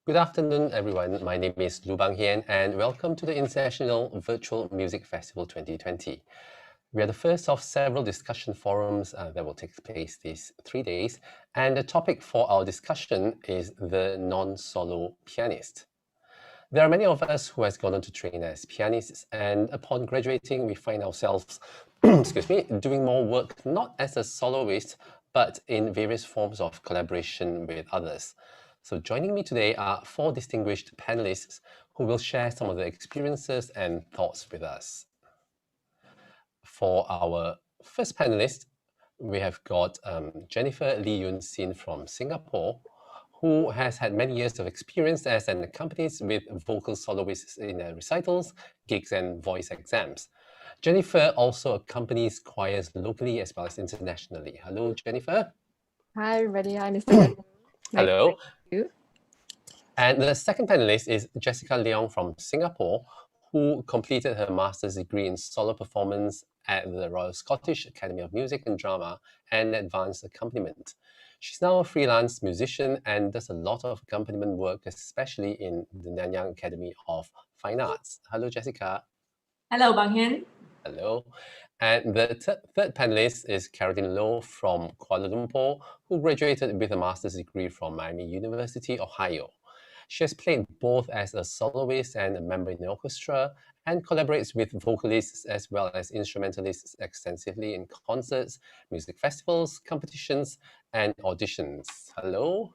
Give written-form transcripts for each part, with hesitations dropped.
Good afternoon, everyone. My name is Hean, and welcome to the International Virtual Music Festival 2020. We are the first of several discussion forums that will take place these 3 days, and the topic for our discussion is the non-solo pianist. There are many of us who has gone on to train as pianists, and upon graduating, we find ourselves, doing more work not as a soloist, but in various forms of collaboration with others. So joining me today are 4 distinguished panelists who will share some of their experiences and thoughts with us. For our first panelist, we have got Jennifer Yun Xin from Singapore, who has had many years of experience as an accompanist with vocal soloists in recitals, gigs, and voice exams. Jennifer also accompanies choirs locally as well as internationally. Hello, Jennifer. Hi, everybody. Hi, Mr. Hello. And the second panelist is Jessica Leong from Singapore, who completed her master's degree in solo performance at the Royal Scottish Academy of Music and Drama and advanced accompaniment. She's now a freelance musician and does a lot of accompaniment work, especially in the Nanyang Academy of Fine Arts. Hello, Jessica. Hello, Bang Hean. Hello. And the third panelist is Carolyn Low from Kuala Lumpur, who graduated with a master's degree from Miami University, Ohio. She has played both as a soloist and a member in the orchestra, and collaborates with vocalists as well as instrumentalists extensively in concerts, music festivals, competitions, and auditions. Hello.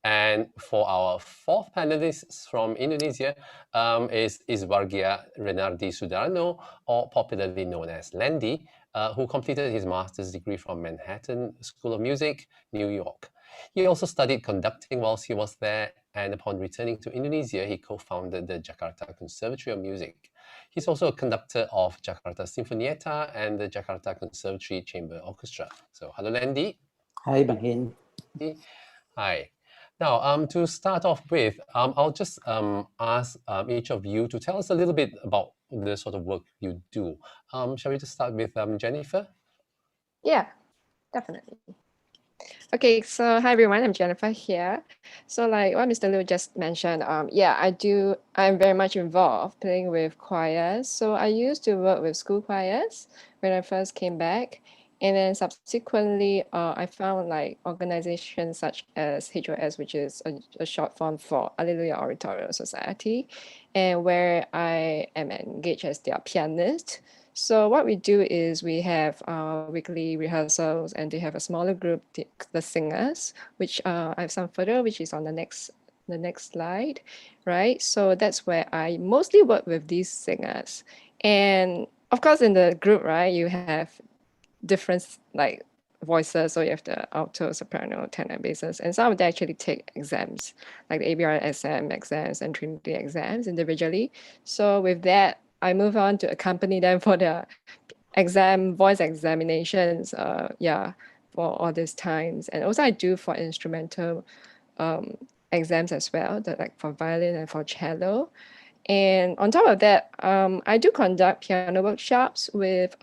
And for our fourth panelist from Indonesia is Iswargia Renardi Sudarno, or popularly known as Landy, who completed his master's degree from Manhattan School of Music, New York. He also studied conducting whilst he was there, and upon returning to Indonesia, he co-founded the Jakarta Conservatory of Music. He's also a conductor of Jakarta Sinfonietta and the Jakarta Conservatory Chamber Orchestra. So, hello, Landy. Hi, Bang Hean. Hi. Now, to start off with, I'll just ask each of you to tell us a little bit about the sort of work you do. Shall we just start with Jennifer? Yeah, definitely. Okay, so hi everyone, I'm Jennifer here. So like what Mr. Liu just mentioned, I'm very much involved playing with choirs. So I used to work with school choirs when I first came back. And then subsequently, I found like organizations such as HOS, which is a short form for Alleluia Oratorio Society, and where I am engaged as their pianist. So what we do is we have weekly rehearsals, and they have a smaller group, the singers, which I have some photo, which is on the next slide, right? So that's where I mostly work with these singers. And of course, in the group, right, you have different like voices, so you have the alto, soprano, tenor, basses, and some of them actually take exams like the ABRSM exams and Trinity exams individually. So with that, I move on to accompany them for the voice examinations, for all these times. And also I do for instrumental exams as well, like for violin and for cello. And on top of that, I do conduct piano workshops with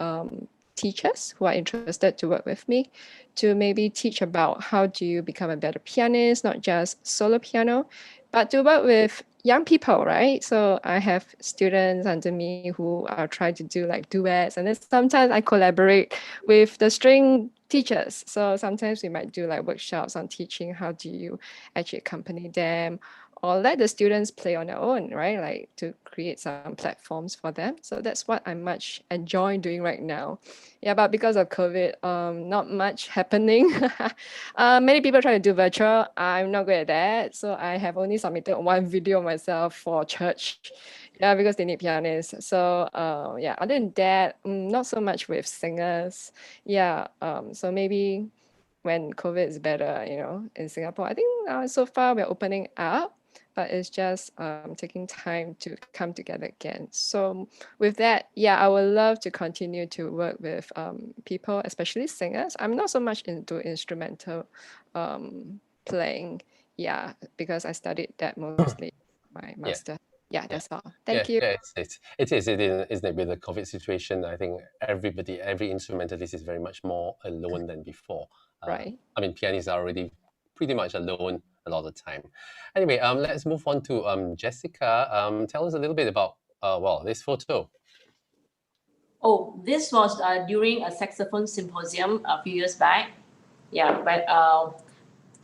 teachers who are interested to work with me to maybe teach about how do you become a better pianist, not just solo piano, but to work with young people, right? So I have students under me who are trying to do like duets, and then sometimes I collaborate with the string teachers. So sometimes we might do like workshops on teaching how do you actually accompany them, or let the students play on their own, right? Like to create some platforms for them. So that's what I'm much enjoying doing right now. Yeah, but because of COVID, not much happening. Many people try to do virtual. I'm not good at that. So I have only submitted one video myself for church. Yeah, because they need pianists. So yeah, other than that, not so much with singers. Yeah, so maybe when COVID is better, in Singapore, I think so far we're opening up, but it's just taking time to come together again. So with that, yeah, I would love to continue to work with people, especially singers. I'm not so much into instrumental playing, yeah, because I studied that mostly my master. Yeah, that's all. Thank you. Yeah, it is, isn't it? With the COVID situation, I think every instrumentalist is very much more alone than before. Right. I mean, pianists are already pretty much alone a lot of the time. Anyway, let's move on to Jessica. Tell us a little bit about this photo. Oh, this was during a saxophone symposium a few years back. Yeah, but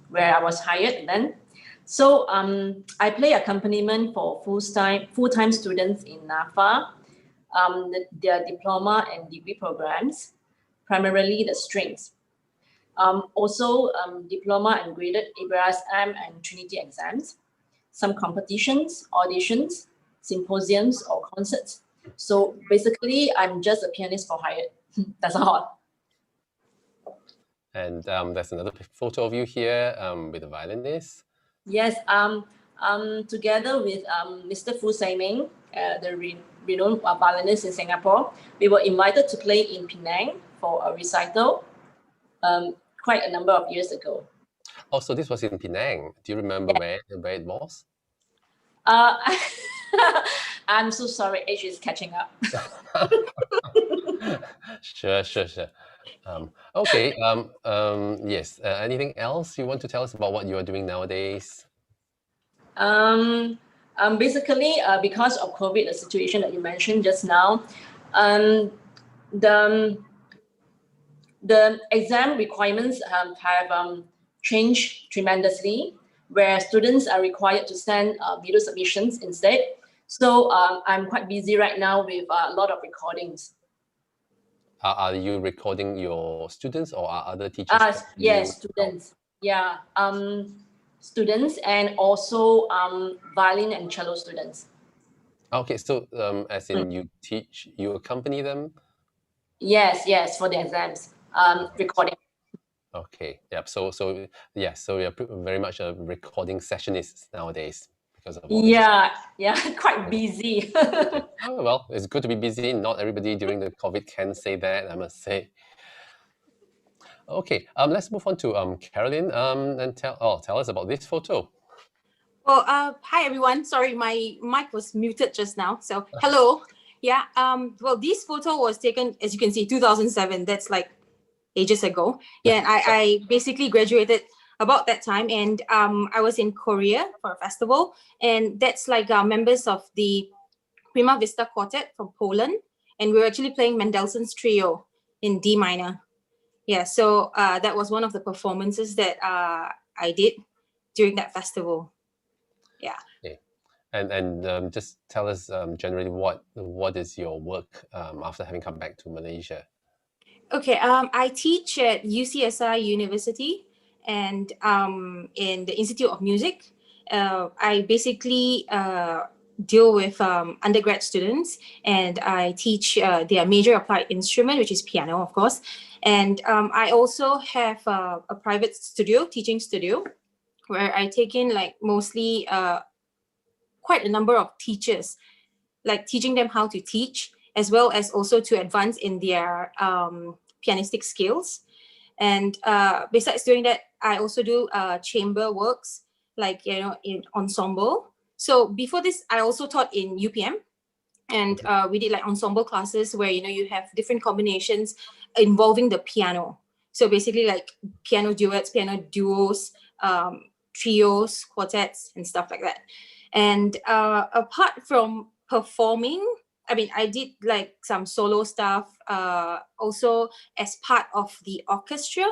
where I was hired then. So I play accompaniment for full-time students in NAFA, their diploma and degree programs, primarily the strings. Also diploma and graded ABRAS-M and Trinity exams, some competitions, auditions, symposiums or concerts. So basically, I'm just a pianist for hire. That's all. And there's another photo of you here with a violinist. Yes, together with Mr. Fu Saiming, the renowned violinist in Singapore, we were invited to play in Penang for a recital quite a number of years ago. Oh, so this was in Penang. Do you remember where it was? I'm so sorry, age is catching up. Sure. Okay. Yes. Anything else you want to tell us about what you are doing nowadays? Basically, because of COVID, the situation that you mentioned just now, the exam requirements have changed tremendously, where students are required to send video submissions instead. So I'm quite busy right now with a lot of recordings. Are you recording your students or are other teachers? Yes, students. Yeah, students and also violin and cello students. Okay, so as in you accompany them? Yes, for the exams, recording. Okay, yeah. So you're very much a recording sessionist nowadays because of all this. Quite busy. Oh, well, it's good to be busy. Not everybody during the COVID can say that, I must say. Okay, let's move on to Carolyn and tell us about this photo. Well, hi everyone. Sorry, my mic was muted just now. So hello. Yeah. Well, this photo was taken, as you can see, 2007. That's like ages ago. Yeah, and I basically graduated about that time, and I was in Korea for a festival, and that's like members of the Prima Vista Quartet from Poland, and we were actually playing Mendelssohn's Trio in D minor. Yeah, so that was one of the performances that I did during that festival. Yeah. Okay. And just tell us generally what is your work after having come back to Malaysia? Okay, I teach at UCSI University and in the Institute of Music. I basically deal with undergrad students, and I teach their major applied instrument, which is piano, of course. And I also have a private studio, teaching studio, where I take in like mostly quite a number of teachers, like teaching them how to teach, as well as also to advance in their pianistic skills. And besides doing that, I also do chamber works, like, in ensemble. So before this, I also taught in UPM, and we did like ensemble classes where, you have different combinations involving the piano. So basically like piano duets, piano duos, trios, quartets, and stuff like that. And apart from performing, I did like some solo stuff also as part of the orchestra.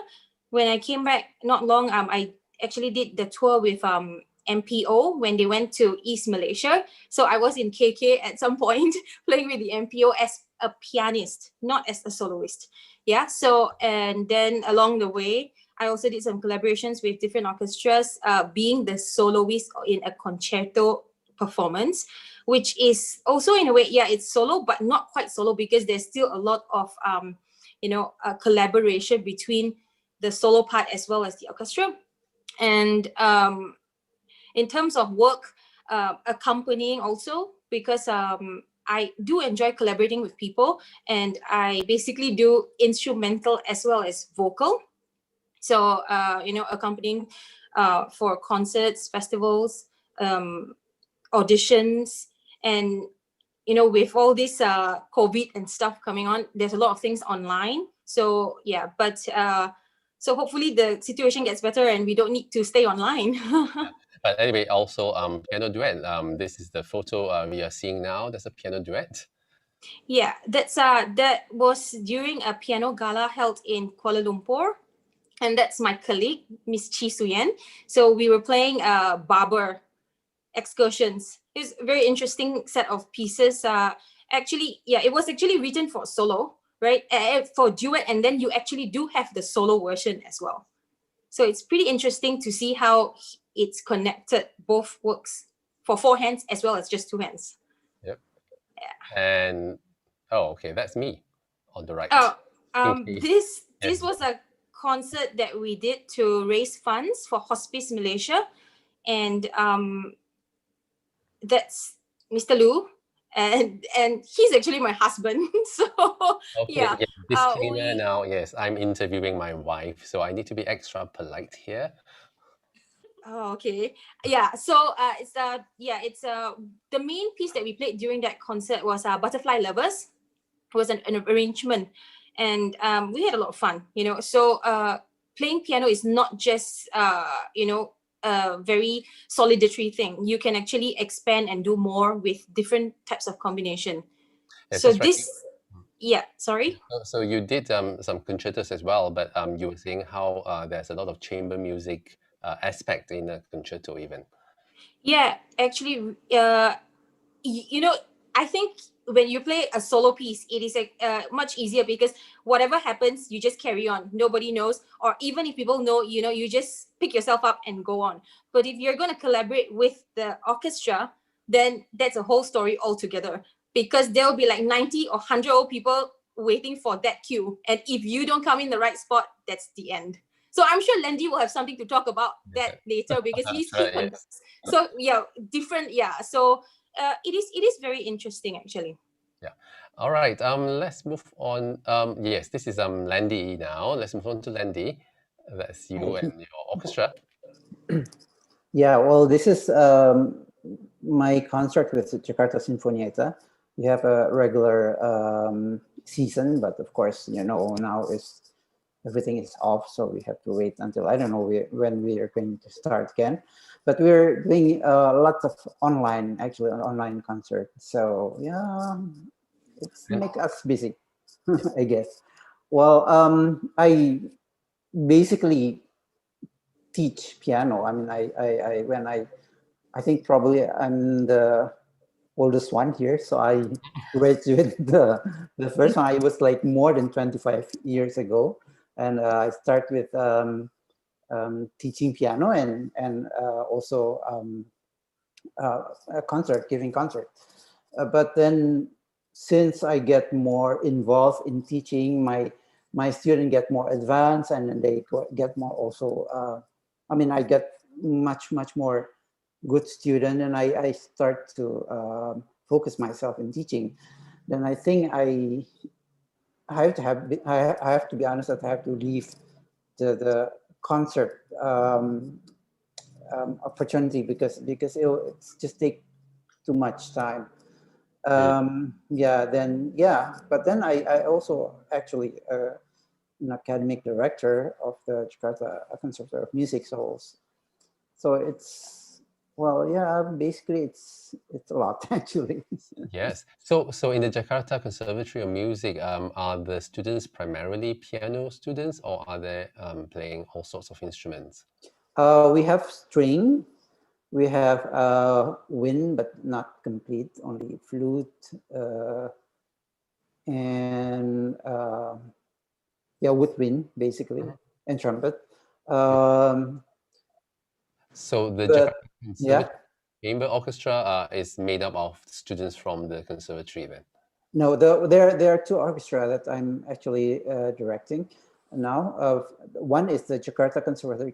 When I came back not long, I actually did the tour with MPO when they went to East Malaysia. So I was in KK at some point playing with the MPO as a pianist, not as a soloist. Yeah, so, and then along the way, I also did some collaborations with different orchestras, being the soloist in a concerto performance, which is also in a way, it's solo, but not quite solo, because there's still a lot of, a collaboration between the solo part as well as the orchestra. And in terms of work, accompanying also, because I do enjoy collaborating with people, and I basically do instrumental as well as vocal. So, accompanying for concerts, festivals, auditions, and, with all this COVID and stuff coming on, there's a lot of things online. So, yeah, but So hopefully the situation gets better and we don't need to stay online. But anyway, also piano duet. This is the photo we are seeing now. There's a piano duet. Yeah, that was during a piano gala held in Kuala Lumpur, and that's my colleague, Miss Chi Suyen. So we were playing barber excursions. It's a very interesting set of pieces. Actually, yeah, it was actually written for solo, right? For duet, and then you actually do have the solo version as well. So it's pretty interesting to see how it's connected, both works for 4 hands as well as just 2 hands. Yep. Yeah. And oh, okay, that's me on the right. Oh, this was a concert that we did to raise funds for Hospice Malaysia, and that's Mr. Lu, and he's actually my husband. So okay, yeah. Disclaimer now. Yes, I'm interviewing my wife, so I need to be extra polite here. Oh, okay. Yeah. So it's the main piece that we played during that concert was Butterfly Lovers. It was an arrangement, and we had a lot of fun. So playing piano is not just a very solitary thing. You can actually expand and do more with different types of combination. Yes, so right. this, yeah. Sorry. So you did some concertos as well, but you were saying how there's a lot of chamber music aspect in a concerto even. Yeah, actually, I think when you play a solo piece, it is much easier because whatever happens, you just carry on. Nobody knows, or even if people know, you just pick yourself up and go on. But if you're going to collaborate with the orchestra, then that's a whole story altogether, because there will be like 90 or 100 old people waiting for that cue. And if you don't come in the right spot, that's the end. So I'm sure Landy will have something to talk about that later, because he conducts. So yeah, different. Yeah. So it is very interesting actually. Yeah. All right. Let's move on. Yes, this is Landy now. Let's move on to Landy. That's you and your orchestra. Yeah. Well, this is my concert with the Jakarta Sinfonietta. We have a regular season, but of course, now everything is off, so we have to wait until I don't know when we are going to start again. But we're doing lots of online concerts. So yeah, it's make us busy, I guess. Well, I basically teach piano. I mean, I think probably I'm the oldest one here. So I graduated the first one. I was like more than 25 years ago. And I start with teaching piano and also giving concert. But then, since I get more involved in teaching, my students get more advanced, and they get more also. I get much more good student, and I start to focus myself in teaching. Then I think I have to be honest that I have to leave the concert opportunity because it's just take too much time. But then I also actually an academic director of the Jakarta Conservatory of Music, so it's. Well, yeah, basically it's a lot actually. Yes. So in the Jakarta Conservatory of Music, are the students primarily piano students, or are they playing all sorts of instruments? We have string, we have wind, but not complete, only flute, and woodwind basically, and trumpet. So the Jakarta Chamber Orchestra is made up of students from the conservatory then? No, there are 2 orchestras that I'm actually directing now. One is the Jakarta Conservatory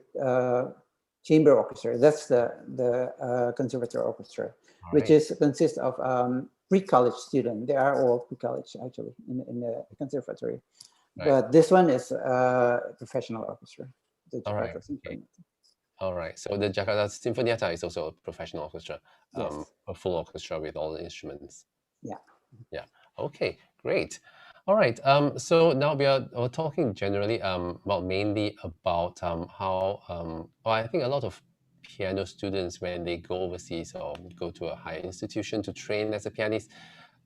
Chamber Orchestra. That's the conservatory orchestra, which consists of pre-college students. They are all pre-college actually in the conservatory. Right. But this one is a professional orchestra, the Jakarta Sinfonietta. All right. So the Jakarta Sinfonietta is also a professional orchestra, yes. A full orchestra with all the instruments. Yeah. Yeah. Okay. Great. All right. So now we're talking generally, well, mainly about how, well, I think a lot of piano students, when they go overseas or go to a higher institution to train as a pianist,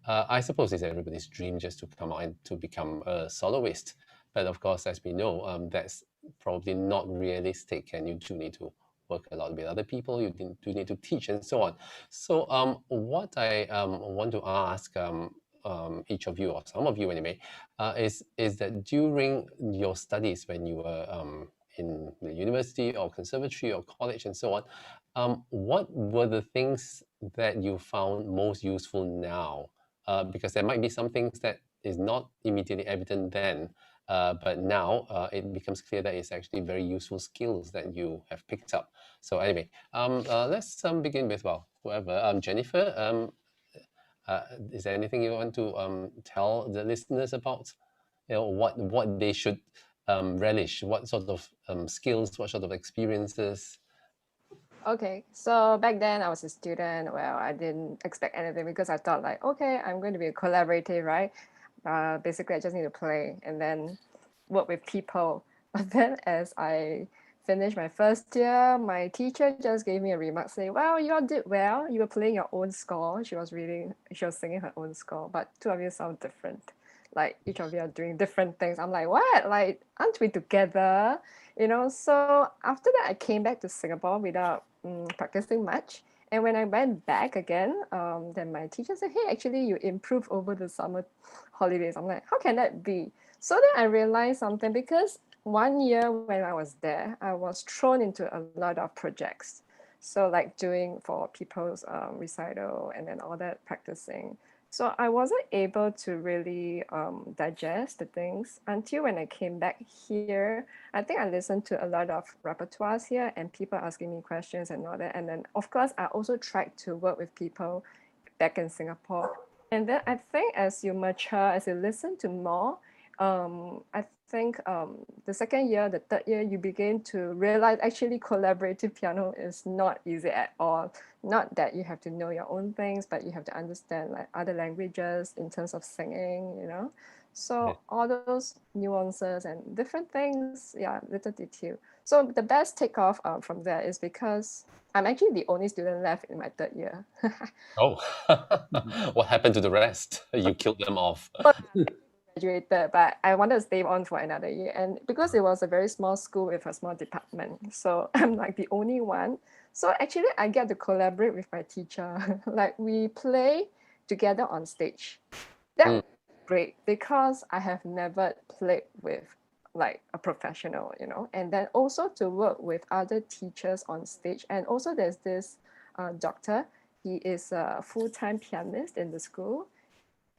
I suppose it's everybody's dream just to come out and to become a soloist. But of course, as we know, that's probably not realistic, and you do need to work a lot with other people. You do need to teach and so on. So what I want to ask each of you, or some of you anyway, is that during your studies, when you were in the university or conservatory or college and so on, what were the things that you found most useful now? Because there might be some things that is not immediately evident then, but now it becomes clear that it's actually very useful skills that you have picked up. So anyway, let's begin with, well, whoever. Jennifer, is there anything you want to tell the listeners about, what they should relish, what sort of skills, what sort of experiences? Okay, so back then I was a student. Well, I didn't expect anything because I thought like, okay, I'm going to be a collaborative, right? Basically, I just need to play and then work with people. But then as I finished my first year, my teacher just gave me a remark saying, well, you all did well. You were playing your own score. She was singing her own score, but two of you sound different. Like each of you are doing different things. I'm like, what? Like, aren't we together? So after that, I came back to Singapore without practicing much. And when I went back again, then my teacher said, hey, actually, you improved over the summer holidays. I'm like, how can that be? So then I realized something, because 1 year when I was there, I was thrown into a lot of projects. So like doing for people's recital and then all that practicing. So I wasn't able to really digest the things until when I came back here. I think I listened to a lot of repertoires here and people asking me questions and all that. And then, of course, I also tried to work with people back in Singapore. And then I think as you mature, as you listen to more, I think the second year, the third year, you begin to realize actually collaborative piano is not easy at all. Not that you have to know your own things, but you have to understand like other languages in terms of singing. So all those nuances and different things, yeah, little detail. So the best takeoff from there is because I'm actually the only student left in my third year. Oh, what happened to the rest? You killed them off. Graduated, but I wanted to stay on for another year, and because it was a very small school with a small department, so I'm like the only one. So actually I get to collaborate with my teacher. Like we play together on stage. That's great because I have never played with like a professional, and then also to work with other teachers on stage. And also there's this doctor. He is a full-time pianist in the school.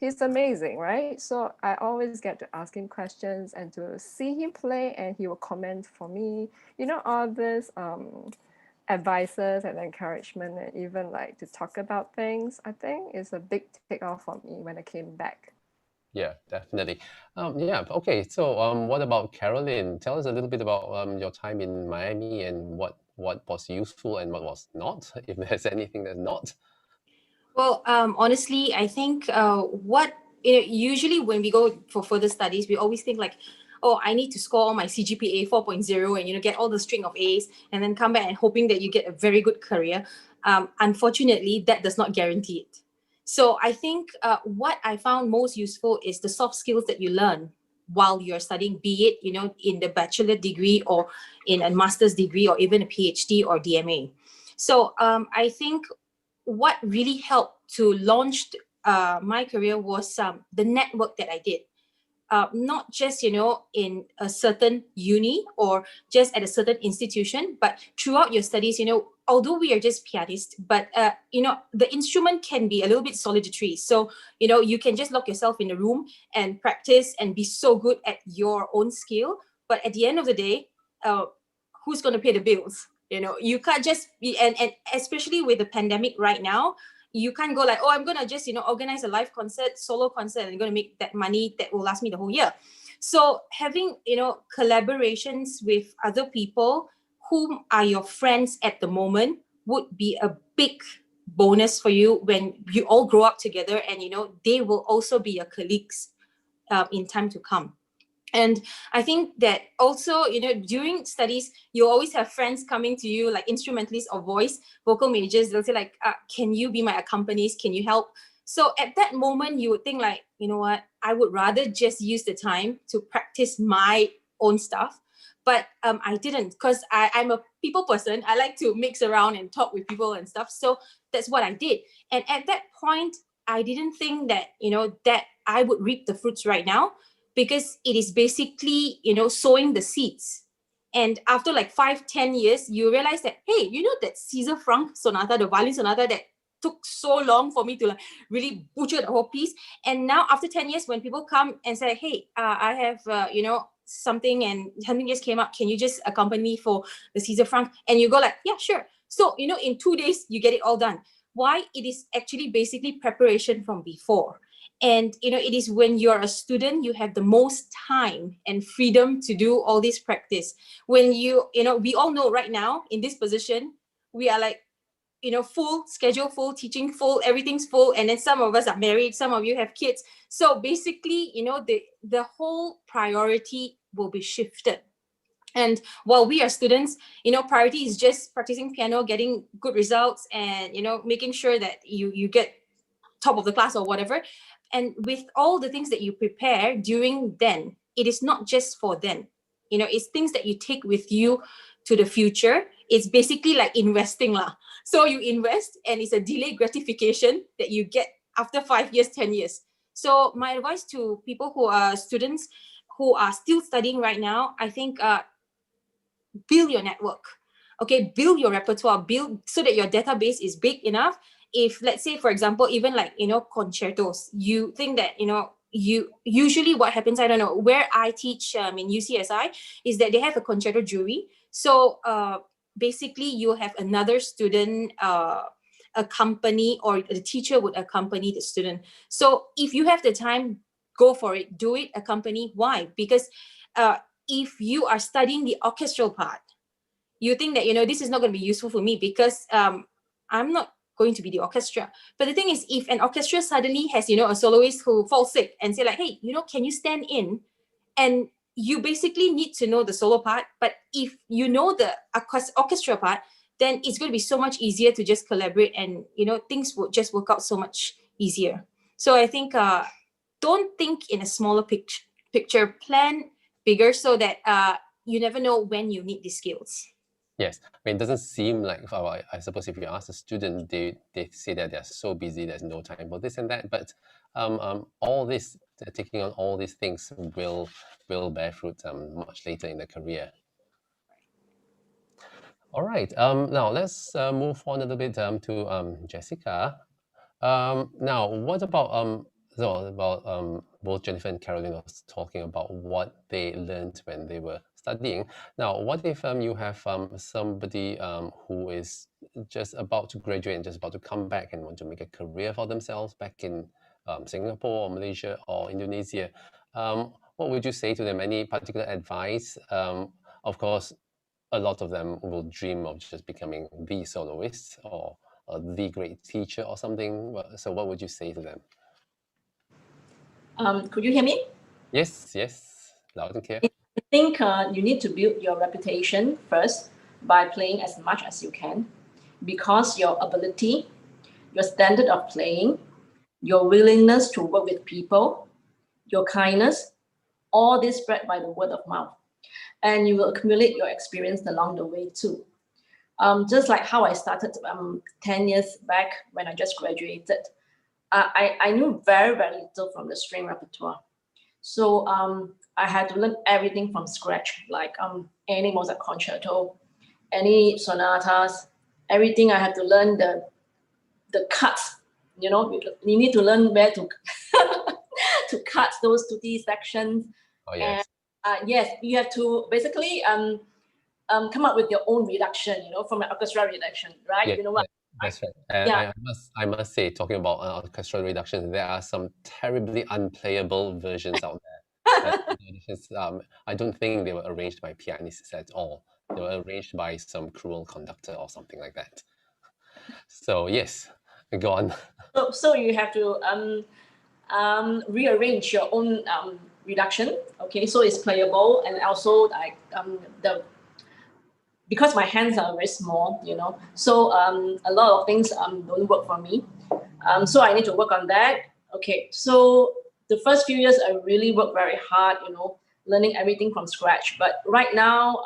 He's amazing, right? So I always get to ask him questions and to see him play, and he will comment for me. All this advices and encouragement, and even like to talk about things, I think is a big takeoff for me when I came back. Yeah, definitely. Yeah, okay. So what about Carolyn? Tell us a little bit about your time in Miami and what was useful and what was not, if there's anything that's not. Well, honestly, I think usually when we go for further studies, we always think like, oh, I need to score all my CGPA 4.0 and get all the string of A's and then come back and hoping that you get a very good career. Unfortunately, that does not guarantee it. So I think what I found most useful is the soft skills that you learn while you're studying, be it in the bachelor degree or in a master's degree or even a PhD or DMA. So I think what really helped to launch my career was the network that I did. Not just, in a certain uni or just at a certain institution, but throughout your studies, although we are just pianists, but, the instrument can be a little bit solitary. So, you can just lock yourself in a room and practice and be so good at your own skill. But at the end of the day, who's going to pay the bills? You can't just be, and especially with the pandemic right now, you can't go like, oh, I'm going to just, organize a live concert, solo concert, and I'm going to make that money that will last me the whole year. So having, collaborations with other people whom are your friends at the moment would be a big bonus for you when you all grow up together, and, they will also be your colleagues in time to come. And I think that also, during studies, you always have friends coming to you, like instrumentalists or vocal majors. They'll say like, can you be my accompanist? Can you help? So at that moment, you would think like, you know what, I would rather just use the time to practice my own stuff. But I didn't, because I'm a people person. I like to mix around and talk with people and stuff. So that's what I did. And at that point, I didn't think that, that I would reap the fruits right now, because it is basically, sowing the seeds. And after like 5-10 years, you realize that, hey, that Caesar Franck sonata, the violin sonata that took so long for me to like really butcher the whole piece. And now after 10 years, when people come and say, hey, I have, something and something just came up, can you just accompany me for the Caesar Franck? And you go like, yeah, sure. So, in 2 days, you get it all done. Why? It is actually basically preparation from before. And, it is when you're a student, you have the most time and freedom to do all this practice. When we all know right now in this position, we are like, full schedule, full teaching, full, everything's full. And then some of us are married, some of you have kids. So basically, the whole priority will be shifted. And while we are students, priority is just practicing piano, getting good results, and, making sure that you get top of the class or whatever. And with all the things that you prepare during then, it is not just for then. It's things that you take with you to the future. It's basically like investing lah. So you invest, and it's a delayed gratification that you get after 5 years, 10 years. So my advice to people who are students who are still studying right now, I think build your network. Okay, build your repertoire, build so that your database is big enough. If, let's say, for example, even like, concertos, you think that, you usually what happens, I don't know, where I teach in UCSI is that they have a concerto jury. So basically you have another student accompany, or the teacher would accompany the student. So if you have the time, go for it, do it, accompany. Why? Because if you are studying the orchestral part, you think that, this is not going to be useful for me because I'm not going to be the orchestra. But the thing is, if an orchestra suddenly has, a soloist who falls sick and say like, hey, can you stand in? And you basically need to know the solo part. But if you know the orchestra part, then it's going to be so much easier to just collaborate, and, things will just work out so much easier. So I think don't think in a smaller picture, plan bigger, so that you never know when you need these skills. Yes, I mean, it doesn't seem like, I suppose if you ask a student, they say that they're so busy, there's no time for this and that. But all this, taking on all these things will bear fruit much later in the career. All right, now let's move on a little bit to Jessica. Now, what about both Jennifer and Carolyn was talking about what they learned when they were studying. Now, what if you have somebody who is just about to graduate and just about to come back and want to make a career for themselves back in Singapore or Malaysia or Indonesia? What would you say to them? Any particular advice? Of course, a lot of them will dream of just becoming the soloist or the great teacher or something. So what would you say to them? Could you hear me? Yes, loud and clear. I think you need to build your reputation first by playing as much as you can, because your ability, your standard of playing, your willingness to work with people, your kindness, all this spread by the word of mouth. And you will accumulate your experience along the way too. Just like how I started 10 years back when I just graduated, I knew very, very little from the string repertoire. So I had to learn everything from scratch, like any Mozart concerto, any sonatas, everything. I had to learn the cuts. You need to learn where to to cut those tutti sections. Oh yes. And, yes, you have to basically come up with your own reduction, from an orchestra reduction, right? Yeah, you know what? That's right. And Yeah. I must say, talking about orchestral reductions, there are some terribly unplayable versions out there. I don't think they were arranged by pianists at all. They were arranged by some cruel conductor or something like that. So yes, go on. So you have to rearrange your own reduction. Okay, so it's playable, and also like because my hands are very small, you know, so a lot of things don't work for me. So I need to work on that. Okay, so the first few years I really worked very hard, you know, learning everything from scratch. But right now,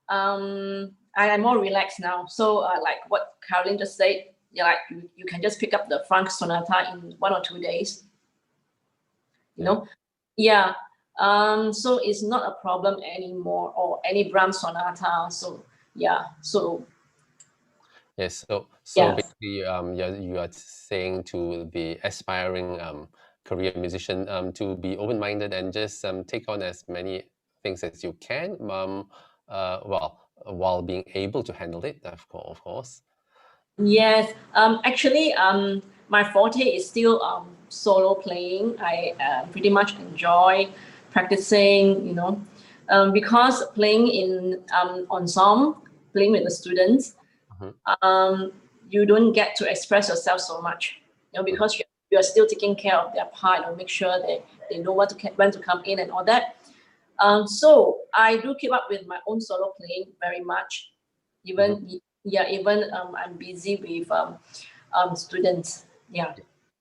I am more relaxed now. So like what Carolyn just said, yeah, like you can just pick up the Franck sonata in 1 or 2 days. You know, yeah. So it's not a problem anymore, or any Brahms sonata. So yeah, so Yes, so yeah. basically, you are saying to the aspiring career musician to be open-minded and just take on as many things as you can, well, while being able to handle it, of course. Yes, actually, my forte is still solo playing. I pretty much enjoy practicing, you know, because playing in ensemble, playing with the students, you don't get to express yourself so much, you know, because you're still taking care of their part, you know, make sure they know when to come in and all that. So I do keep up with my own solo playing very much, even even I'm busy with students. Yeah.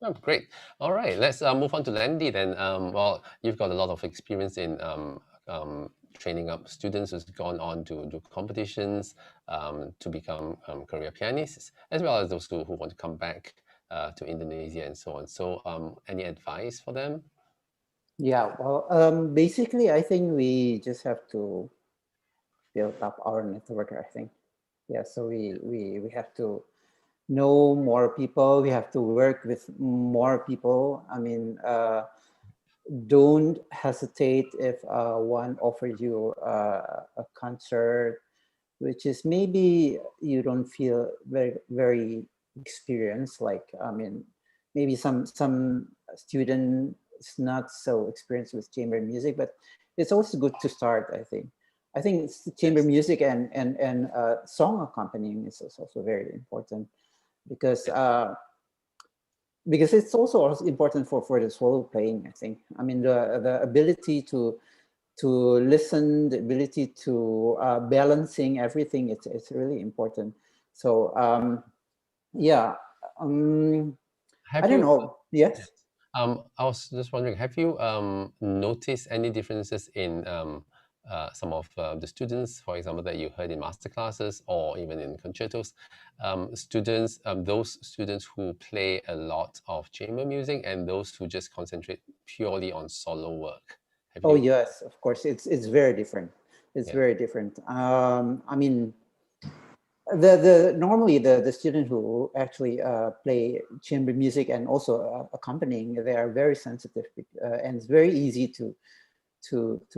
Oh, great. All right, let's move on to Landy then. Well, you've got a lot of experience in training up students who's gone on to do competitions, to become career pianists, as well as those who want to come back to Indonesia and so on. So any advice for them? Yeah, well, basically, I think we just have to build up our network, I think. Yeah, so we have to know more people. We have to work with more people. I mean, don't hesitate if one offers you a concert, which is maybe you don't feel very experienced. Like, I mean, maybe some student is not so experienced with chamber music, but it's also good to start, I think. I think it's chamber music and song accompanying is also very important, because it's also important for the solo playing, I think. I mean, the ability to listen, the ability to balancing everything, it's really important. So yeah, I don't know. Yes. I was just wondering, have you noticed any differences in some of the students, for example, that you heard in master classes or even in concertos, those students who play a lot of chamber music and those who just concentrate purely on solo work? Oh yes, of course, it's very different. It's very different. I mean, normally the student who actually play chamber music and also accompanying, they are very sensitive, and it's very easy to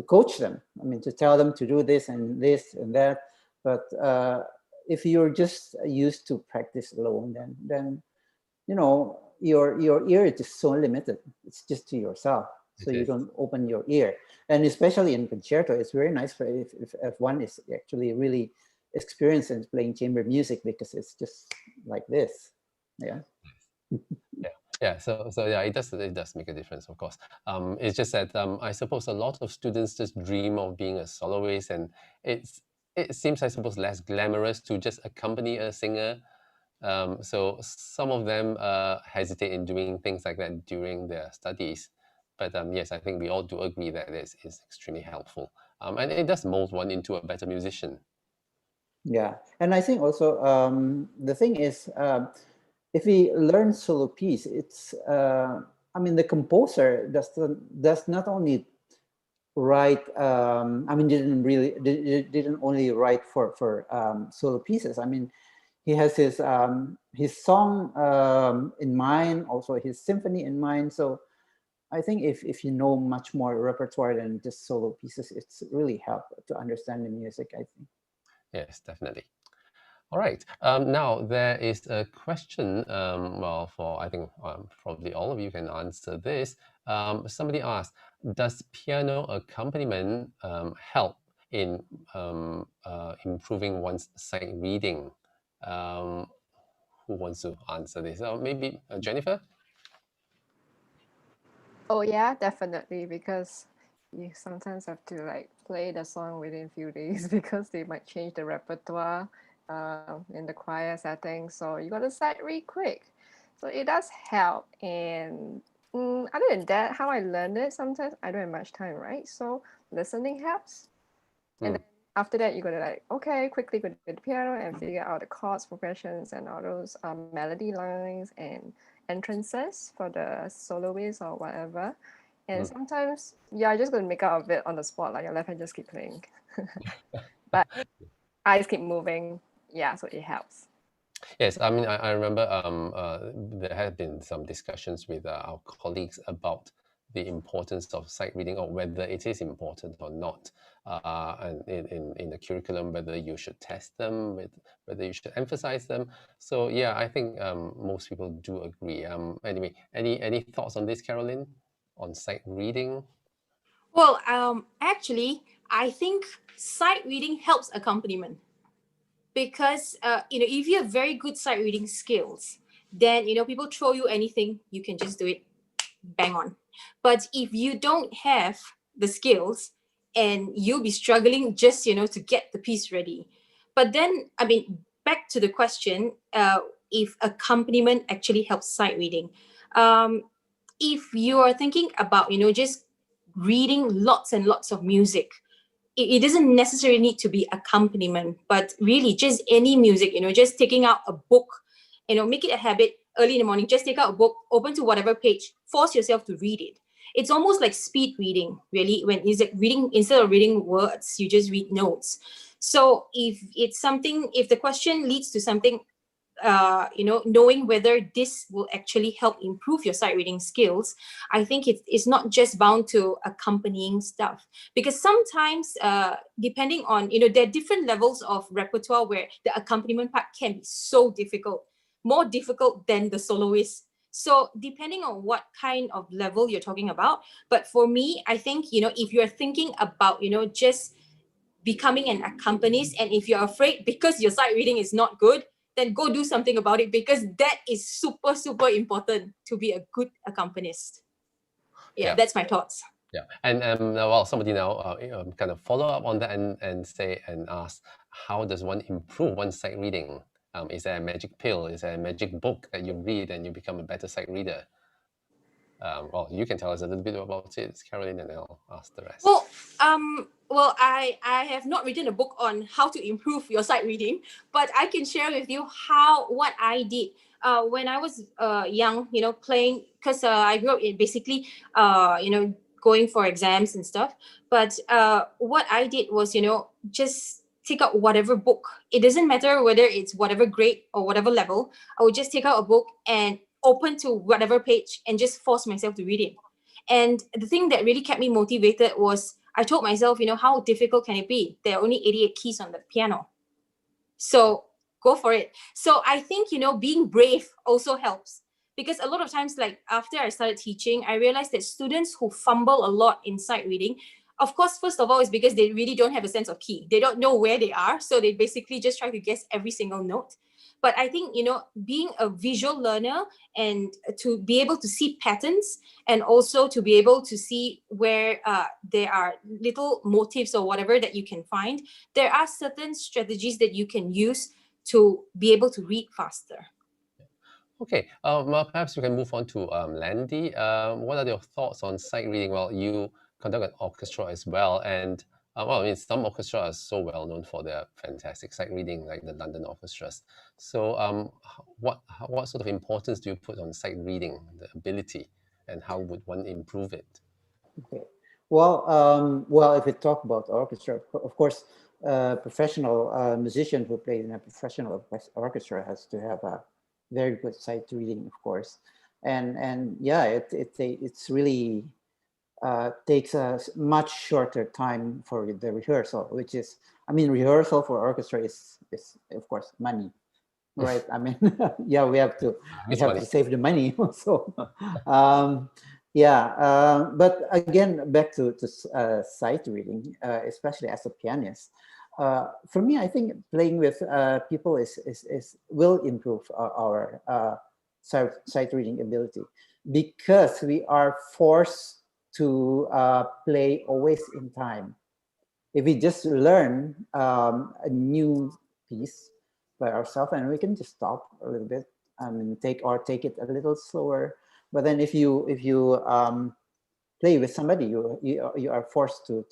coach them. I mean, to tell them to do this and that. But if you're just used to practice alone, then you know your ear is just so limited. It's just to yourself, so you don't open your ear. And especially in concerto, it's very nice for if one is actually really experienced in playing chamber music, because it's just like this. Yeah. So yeah, it does make a difference, of course. It's just that I suppose a lot of students just dream of being a soloist, and it seems, I suppose, less glamorous to just accompany a singer. So some of them hesitate in doing things like that during their studies. But yes, I think we all do agree that it is extremely helpful, and it does mold one into a better musician. Yeah, and I think also the thing is, if we learn solo piece, it's I mean, the composer does not only write. I mean, didn't only write for solo pieces. I mean, he has his song in mind, also his symphony in mind. So I think if you know much more repertoire than just solo pieces, it's really helped to understand the music, I think. Yes, definitely. All right. Now there is a question. Well, for I think probably all of you can answer this. Somebody asked, does piano accompaniment help in improving one's sight reading? Who wants to answer this? Maybe Jennifer? Oh yeah, definitely, because you sometimes have to like play the song within a few days because they might change the repertoire in the choir setting. So you got to sight read quick. So it does help. And other than that, how I learned it, sometimes I don't have much time, right? So listening helps. And then after that, you got to like, okay, quickly go to the piano and figure out the chords, progressions, and all those melody lines and entrances for the soloist or whatever. And sometimes, yeah, I just going to make out of it on the spot, like your left hand just keep playing. But eyes keep moving. Yeah, so it helps. Yes, I mean, I remember there had been some discussions with our colleagues about the importance of sight reading, or whether it is important or not, and in the curriculum, whether you should test them, whether you should emphasize them. So yeah, I think most people do agree. Anyway, any thoughts on this, Carolyn, on sight reading? Well, actually, I think sight reading helps accompaniment because if you have very good sight reading skills, then people throw you anything, you can just do it bang on. But if you don't have the skills, and you'll be struggling just to get the piece ready. But then, I mean, back to the question, if accompaniment actually helps sight reading. If you are thinking about just reading lots and lots of music, it doesn't necessarily need to be accompaniment, but really just any music, just taking out a book, make it a habit early in the morning, just take out a book, open to whatever page, force yourself to read it. It's almost like speed reading, really, when it's like reading, instead of reading words, you just read notes. So if the question leads to something, knowing whether this will actually help improve your sight reading skills, I think it's not just bound to accompanying stuff, because sometimes, depending on, there are different levels of repertoire where the accompaniment part can be so difficult, more difficult than the soloist. So depending on what kind of level you're talking about, but for me, I think, if you're thinking about, just becoming an accompanist, and if you're afraid because your sight reading is not good, then go do something about it, because that is super, super important to be a good accompanist. Yeah, that's my thoughts. Yeah, and well, somebody now kind of follow up on that and say and ask, how does one improve one's sight reading? Is there a magic pill? Is there a magic book that you read and you become a better sight reader? Well, you can tell us a little bit about it, Carolyn, and I'll ask the rest. Well, I have not written a book on how to improve your sight reading, but I can share with you what I did when I was young, playing, because I grew up in basically, going for exams and stuff. But what I did was, just take out whatever book. It doesn't matter whether it's whatever grade or whatever level. I would just take out a book and open to whatever page and just force myself to read it. And the thing that really kept me motivated was, I told myself, how difficult can it be? There are only 88 keys on the piano. So go for it. So I think, being brave also helps, because a lot of times, like after I started teaching, I realized that students who fumble a lot in sight reading, of course, first of all, is because they really don't have a sense of key. They don't know where they are. So they basically just try to guess every single note. But I think, being a visual learner and to be able to see patterns, and also to be able to see where there are little motifs or whatever that you can find, there are certain strategies that you can use to be able to read faster. Okay, well, perhaps we can move on to Landy. What are your thoughts on sight reading? Well, you conduct an orchestra as well, and well, I mean, some orchestras are so well known for their fantastic sight reading, like the London orchestras. So, what sort of importance do you put on sight reading, the ability, and how would one improve it? Okay. Well, if we talk about orchestra, of course, professional musician who plays in a professional orchestra has to have a very good sight reading, of course, and yeah, it's really takes a much shorter time for the rehearsal, which is, I mean, rehearsal for orchestra is of course money, right? I mean, yeah, we have to save the money. So, yeah, but again, back to sight reading, especially as a pianist. For me, I think playing with people will improve our sight reading ability, because we are forced to play always in time. If we just learn a new piece by ourselves, and we can just stop a little bit and take it a little slower. But then if you play with somebody, you are forced to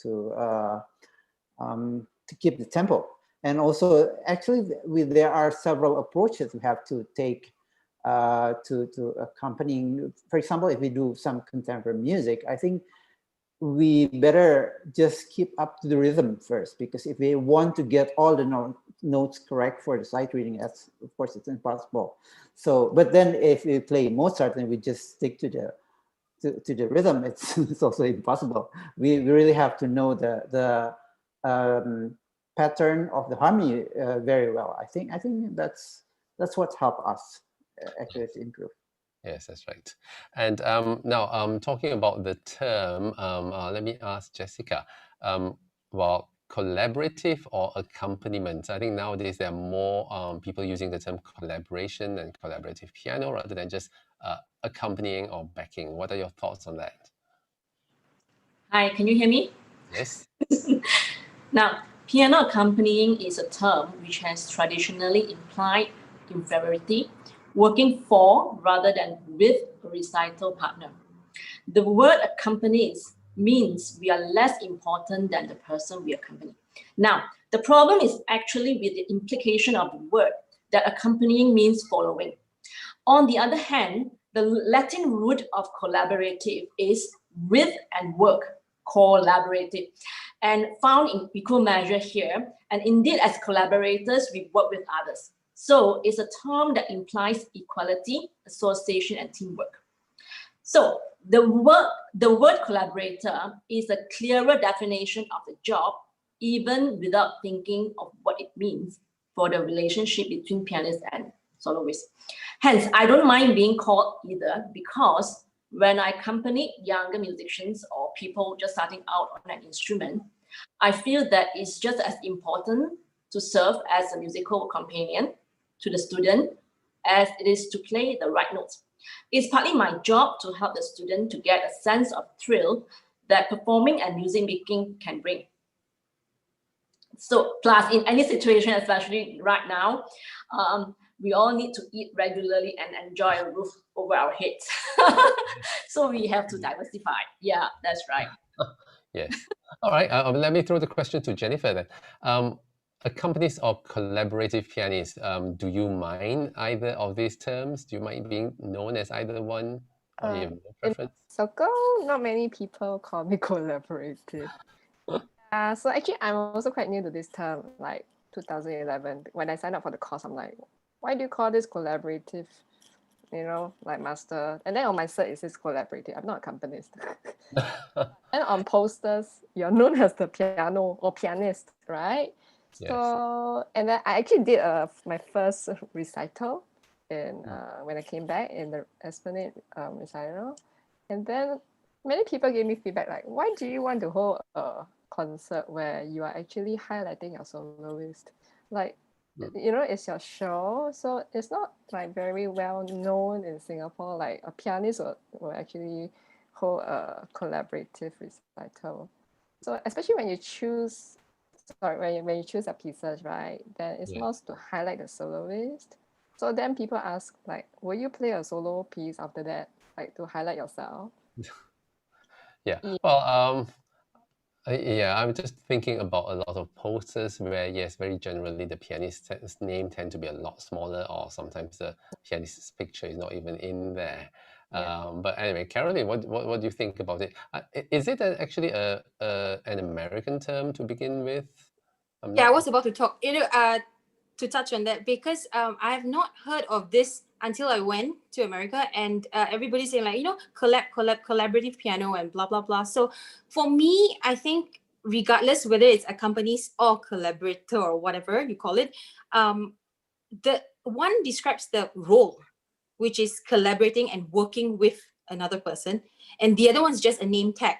keep the tempo. And also, actually, there are several approaches we have to take to accompanying. For example, if we do some contemporary music, I think we better just keep up to the rhythm first, because if we want to get all the notes correct for the sight reading, that's, of course, it's impossible. So, but then if we play Mozart and we just stick to the rhythm, it's also impossible. We really have to know the pattern of the harmony very well. I think that's what helped us actually to improve. Yes, that's right. And now, talking about the term, let me ask Jessica, well, collaborative or accompaniment? I think nowadays there are more people using the term collaboration and collaborative piano rather than just accompanying or backing. What are your thoughts on that? Hi, can you hear me? Yes. Now, piano accompanying is a term which has traditionally implied inferiority, working for rather than with a recital partner. The word accompanies means we are less important than the person we accompany. Now, the problem is actually with the implication of the word that accompanying means following. On the other hand, the Latin root of collaborative is with and work, collaborative, and found in equal measure here. And indeed, as collaborators, we work with others. So it's a term that implies equality, association, and teamwork. So the word collaborator is a clearer definition of the job, even without thinking of what it means for the relationship between pianist and soloist. Hence, I don't mind being called either, because when I accompany younger musicians or people just starting out on an instrument, I feel that it's just as important to serve as a musical companion to the student as it is to play the right notes. It's partly my job to help the student to get a sense of thrill that performing and music making can bring. So plus in any situation, especially right now, we all need to eat regularly and enjoy a roof over our heads. So we have to diversify. Yeah, that's right. Yes. All right. Let me throw the question to Jennifer then. Accompanists or collaborative pianists, do you mind either of these terms? Do you mind being known as either one? Or you have no preference? In circle, not many people call me collaborative. So actually, I'm also quite new to this term, like 2011. When I signed up for the course, I'm like, why do you call this collaborative? You know, like master. And then on my cert, it says collaborative. I'm not a accompanist. And on posters, you're known as the piano or pianist, right? Yes. So, and then I actually did my first recital in when I came back in the Esplanade recital. And then many people gave me feedback like, why do you want to hold a concert where you are actually highlighting your soloist? Like, you know, it's your show, so it's not like very well known in Singapore. Like a pianist will actually hold a collaborative recital. So especially when you choose, when you choose a pieces, right? Then it's more to highlight the soloist. So then people ask like, will you play a solo piece after that, like to highlight yourself? Yeah. Well, yeah, I'm just thinking about a lot of posters where, yes, very generally the pianist's name tend to be a lot smaller, or sometimes the pianist's picture is not even in there. But anyway, Carolyn, what do you think about it? Is it actually an American term to begin with? I was about to talk, to touch on that, because I have not heard of this until I went to America, and everybody's saying like, collaborative piano and blah, blah, blah. So for me, I think regardless whether it's accompanies or collaborator or whatever you call it, the one describes the role, which is collaborating and working with another person. And the other one's just a name tag,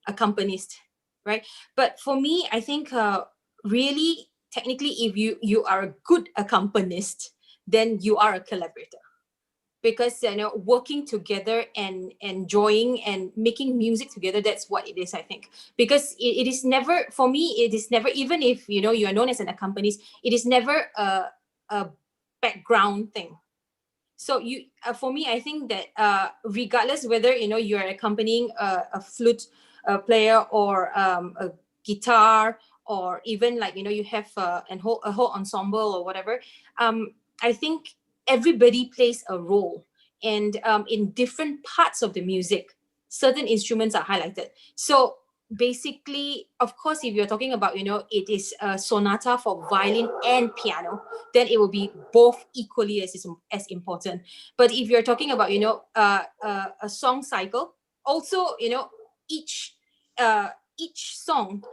accompanist, right? But for me, I think really, technically, if you are a good accompanist, then you are a collaborator. because working together and enjoying and making music together, that's what it is, I think. Because it is never, for me, it is never, even if you are known as an accompanist, it is never a background thing. So for me, I think that regardless whether you're accompanying a flute player or a guitar, or even like you have a whole ensemble or whatever, I think everybody plays a role, and in different parts of the music, certain instruments are highlighted. So basically, of course, if you're talking about it is a sonata for violin and piano, then it will be both equally as important. But if you're talking about a song cycle, also each song,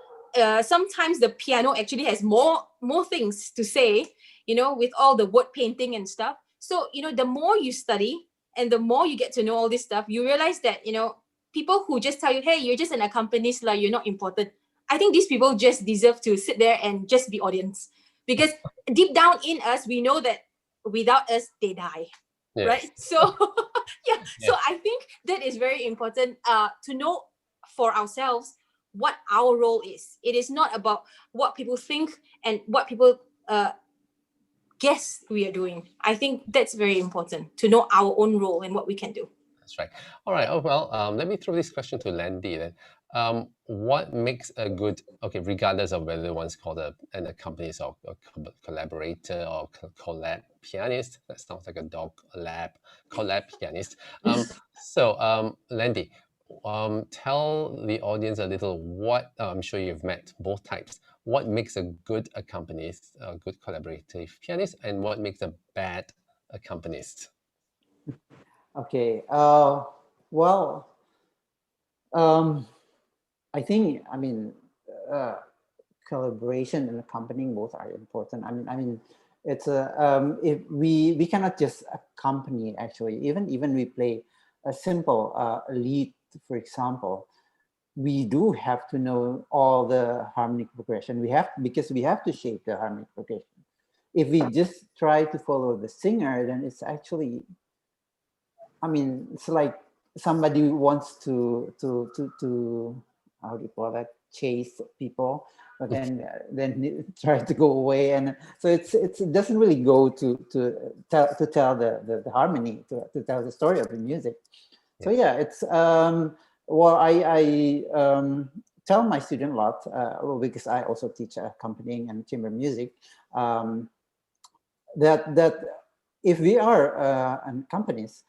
sometimes the piano actually has more things to say, with all the word painting and stuff. So the more you study and the more you get to know all this stuff, you realize that people who just tell you, hey, you're just an accompanist, like you're not important, I think these people just deserve to sit there and just be audience, because deep down in us, we know that without us, they die. Yes. Right? So yeah. So I think that is very important to know for ourselves what our role is. It is not about what people think and what people guess we are doing. I think that's very important, to know our own role and what we can do. That's right. All right. Oh, well, let me throw this question to Landy then. What makes a good, regardless of whether one's called an accompanist or a collaborator or collab pianist, that sounds like a dog lab, collab pianist. So Landy, tell the audience a little what, I'm sure you've met both types. What makes a good accompanist, a good collaborative pianist, and what makes a bad accompanist? Okay. Well, I think, collaboration and accompanying both are important. I mean, it's if we cannot just accompany. Actually, even we play a simple lead, for example, we do have to know all the harmonic progression. Because we have to shape the harmonic progression. If we just try to follow the singer, then it's actually, it's like somebody wants to how do you call that, chase people, but then try to go away, and so it doesn't really go to tell the harmony, to tell the story of the music. So yeah, it's well, I tell my student a lot, because I also teach accompanying and chamber music, that if we are an accompanist,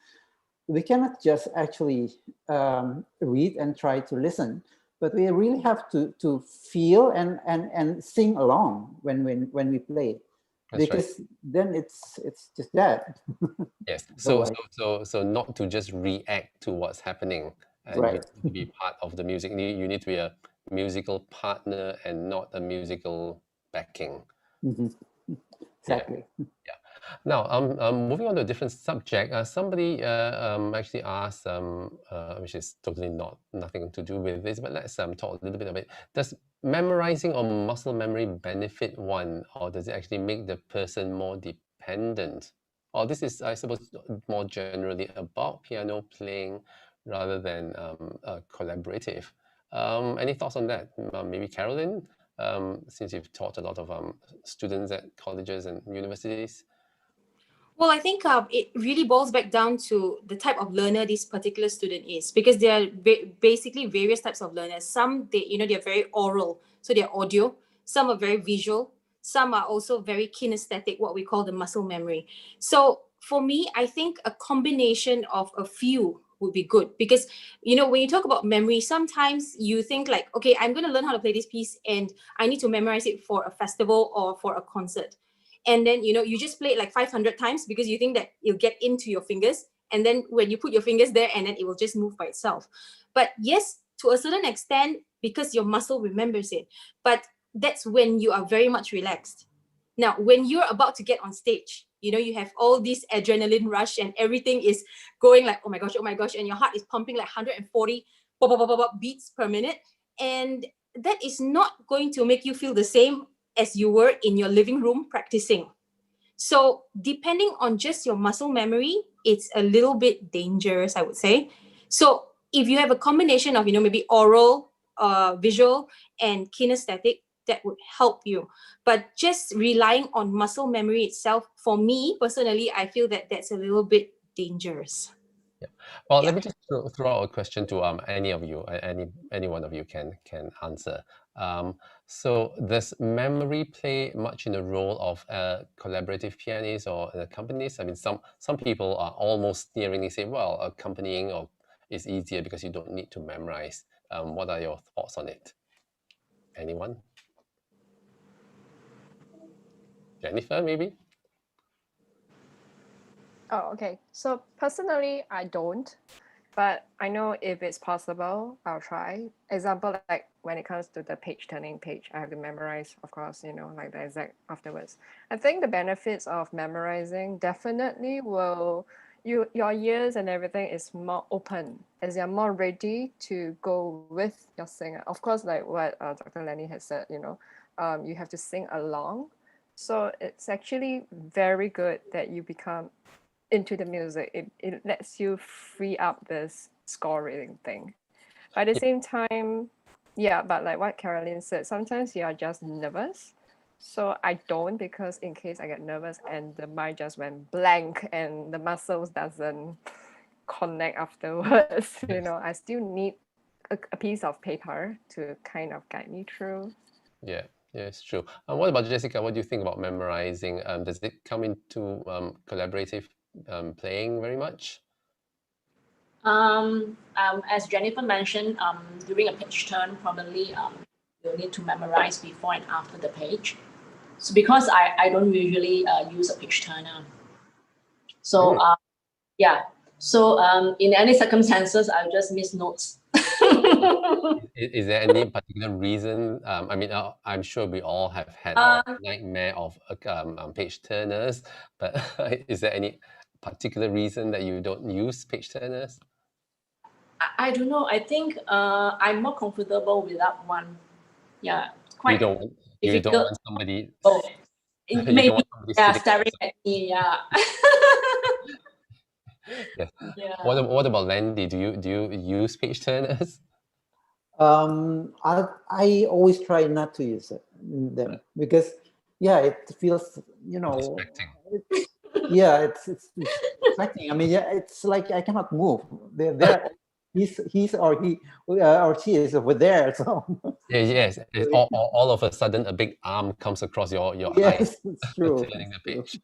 we cannot just actually read and try to listen, but we really have to feel and sing along when we play. That's because right. Then it's just that. Yes. So not to just react to what's happening, and right. You need to be part of the music. You need to be a musical partner and not a musical backing. Mm-hmm. Exactly. Yeah. Now, moving on to a different subject. Somebody actually asked, which is totally nothing to do with this, but let's talk a little bit of it. Does memorizing or muscle memory benefit one, or does it actually make the person more dependent? Or this is, I suppose, more generally about piano playing rather than collaborative. Any thoughts on that? Maybe Carolyn, since you've taught a lot of students at colleges and universities. Well, I think it really boils back down to the type of learner this particular student is, because there are basically various types of learners. Some, they're very oral, so they're audio. Some are very visual. Some are also very kinesthetic, what we call the muscle memory. So for me, I think a combination of a few would be good, because, when you talk about memory, sometimes you think like, okay, I'm going to learn how to play this piece and I need to memorize it for a festival or for a concert. And then, you just play it like 500 times because you think that it'll get into your fingers. And then when you put your fingers there, and then it will just move by itself. But yes, to a certain extent, because your muscle remembers it. But that's when you are very much relaxed. Now, when you're about to get on stage, you have all this adrenaline rush and everything is going like, oh my gosh, and your heart is pumping like 140 beats per minute. And that is not going to make you feel the same as you were in your living room practicing. So depending on just your muscle memory, it's a little bit dangerous, I would say. So if you have a combination of, maybe oral, visual, and kinesthetic, that would help you. But just relying on muscle memory itself, for me personally, I feel that that's a little bit dangerous. Yeah. Well, let me just throw out a question to any of you. Any one of you can answer. So does memory play much in the role of a collaborative pianist or an accompanist? I mean, some people are almost sneeringly say, well, accompanying is easier because you don't need to memorize. What are your thoughts on it? Anyone? Jennifer, maybe? Oh, okay. So personally, I don't, but I know if it's possible, I'll try. Example, like when it comes to the page turning page, I have to memorize, of course, like the exact afterwards. I think the benefits of memorizing definitely will, your ears and everything is more open as you're more ready to go with your singer. Of course, like what Dr. Lenny has said, you have to sing along. So it's actually very good that you become into the music. It lets you free up this score reading thing. But at the same time, yeah, but like what Carolyn said, sometimes you are just nervous. So I don't, because in case I get nervous and the mind just went blank and the muscles doesn't connect afterwards, I still need a piece of paper to kind of guide me through. Yeah, it's true. What about Jessica? What do you think about memorizing? Does it come into collaborative playing very much? As Jennifer mentioned, during a page turn, probably you'll need to memorize before and after the page. So because I don't usually use a page turner. So yeah. So in any circumstances, I'll just miss notes. Is there any particular reason? I mean, I'm sure we all have had a nightmare of page turners, but is there any particular reason that you don't use page turners? I don't know. I think I'm more comfortable without one. Yeah, quite. You don't want somebody. Oh, maybe staring at me. Yeah. Yes. Yeah. What about Landy? Do you use page turners? I always try not to use them because it feels distracting. It's distracting. I mean, it's like I cannot move. They're he's or she is over there. So yes. All of a sudden, a big arm comes across your yes, eyes. It's true. Turning the page.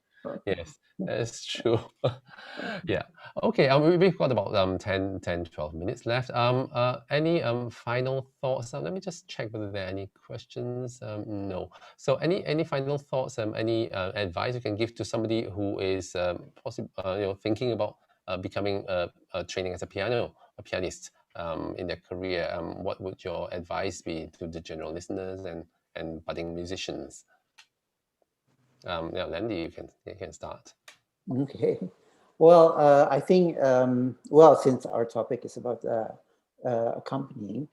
Yes, that's true. Yeah. Okay. We've got about 10, 12 minutes left. Any final thoughts? Let me just check whether there are any questions. No. So any final thoughts? Any advice you can give to somebody who is thinking about becoming training as a pianist in their career? What would your advice be to the general listeners and budding musicians? Landy, you can start. Okay. Well, I think since our topic is about accompanying,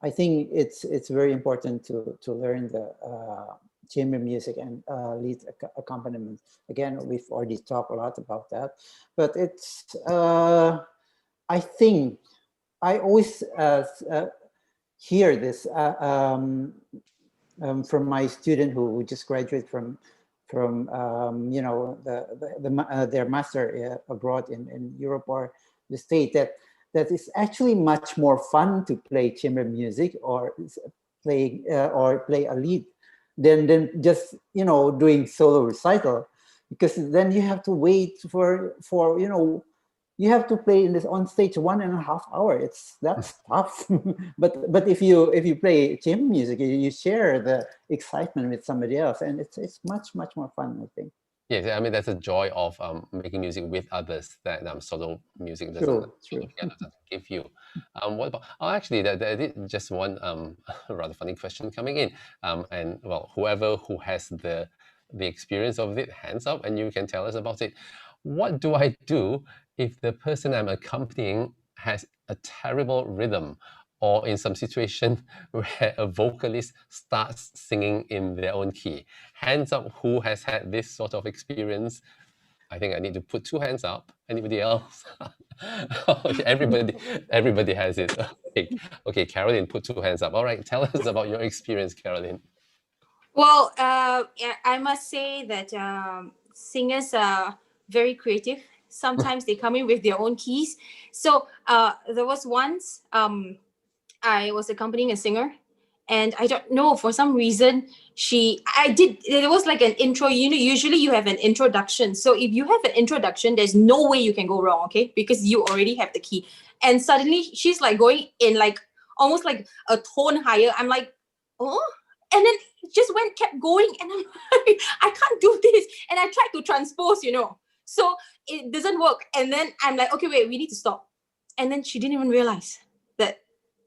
I think it's very important to learn the chamber music and lead accompaniment. Again, we've already talked a lot about that, but it's I think I always hear this from my student who just graduated from their master abroad in Europe or the States, that it's actually much more fun to play chamber music or play a lead than just doing solo recital, because then you have to wait for you have to play in this on stage 1.5 hours. That's tough. but if you play chamber music, you share the excitement with somebody else, and it's much more fun, I think. Yes, I mean, that's the joy of making music with others that solo music doesn't give you. What about? Oh, actually, there is just one rather funny question coming in. And well, whoever who has the experience of it, hands up, and you can tell us about it. What do I do if the person I'm accompanying has a terrible rhythm, or in some situation where a vocalist starts singing in their own key? Hands up who has had this sort of experience. I think I need to put 2 hands up. Anybody else? Okay, everybody has it. Okay, Carolyn, put 2 hands up. All right, tell us about your experience, Carolyn. Well, I must say that singers are very creative. Sometimes they come in with their own keys. So there was once I was accompanying a singer, and I don't know, for some reason, there was like an intro. You know, usually you have an introduction. So if you have an introduction, there's no way you can go wrong, okay? Because you already have the key. And suddenly she's like going in like almost like a tone higher. I'm like, oh, and then it just kept going, and I'm like, I can't do this. And I tried to transpose, you know, so it doesn't work. And then I'm like, okay, wait, we need to stop. And then she didn't even realize that